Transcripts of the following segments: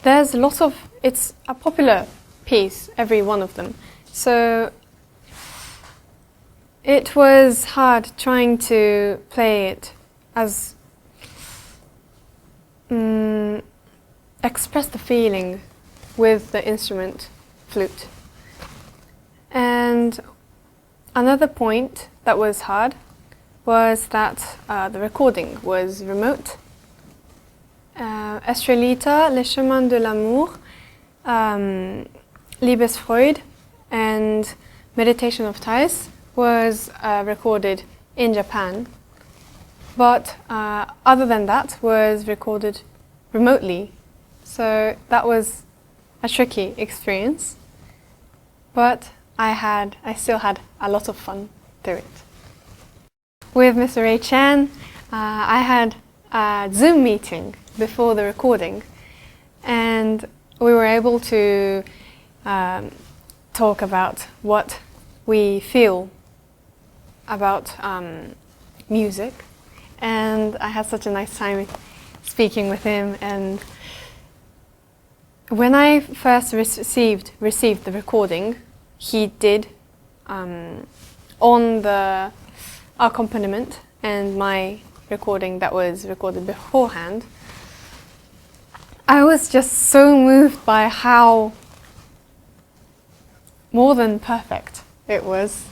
there's a lot of, it's a popular piece, every one of them. So it was hard trying to play it as, express the feeling with the instrument, flute. And another point that was hard was that the recording was remote. Estrelita, Les Chemins de l'Amour, Liebesfreude, and Meditation of Thais was recorded in Japan, but other than that was recorded remotely. So that was a tricky experience, but I still had a lot of fun through it. With Mr. Ray Chan, I had a Zoom meeting before the recording, and we were able to talk about what we feel about music, and I had such a nice time speaking with him. And when I first received the recording, he did on the accompaniment and my recording that was recorded beforehand, I was just so moved by how more than perfect it was.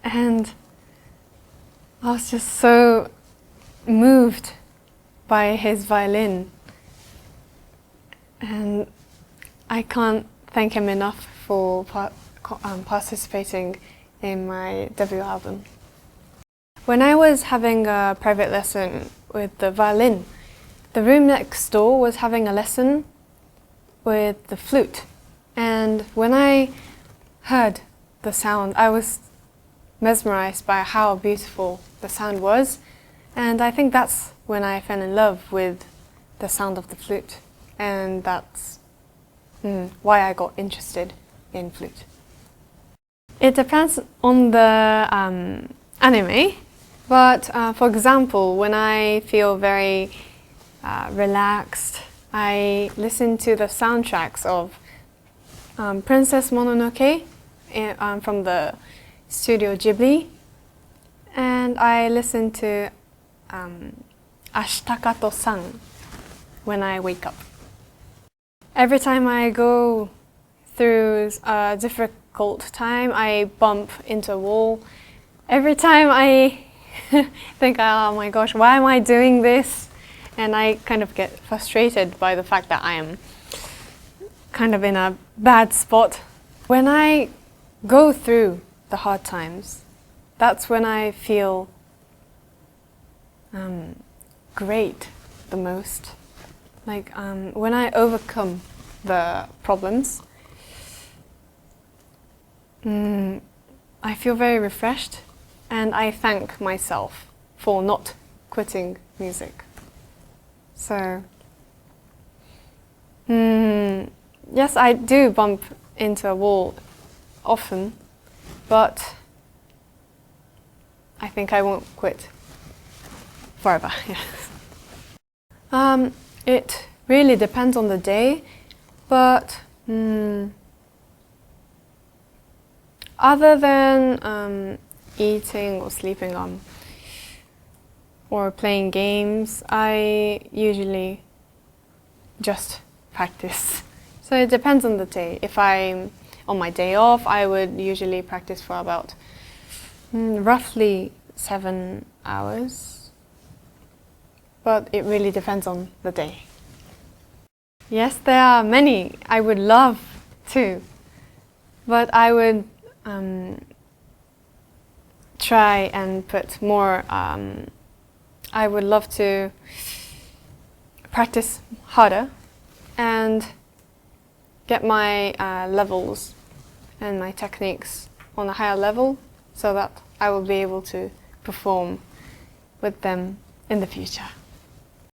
And I was just so moved by his violin. And I can't thank him enough for participating in my debut album. When I was having a private lesson with the violin, the room next door was having a lesson with the flute. And when I heard the sound, I was mesmerized by how beautiful the sound was. And I think that's when I fell in love with the sound of the flute. And that's why I got interested in flute. It depends on the anime, but for example, when I feel very relaxed, I listen to the soundtracks of Princess Mononoke from the Studio Ghibli, and I listen to Ashitakato-san when I wake up. Every time I go through a difficult time, I bump into a wall. Every time I think, oh my gosh, why am I doing this? And I kind of get frustrated by the fact that I am kind of in a bad spot. When I go through the hard times, that's when I feel great the most. Like when I overcome the problems, I feel very refreshed, and I thank myself for not quitting music. So, yes, I do bump into a wall often, but I think I won't quit forever. Yes. It really depends on the day, but other than eating or sleeping or playing games, I usually just practice. So it depends on the day. If I'm on my day off, I would usually practice for about roughly 7 hours. But it really depends on the day. Yes, there are many I would love to, but I would try and put more. I would love to practice harder and get my levels and my techniques on a higher level so that I will be able to perform with them in the future.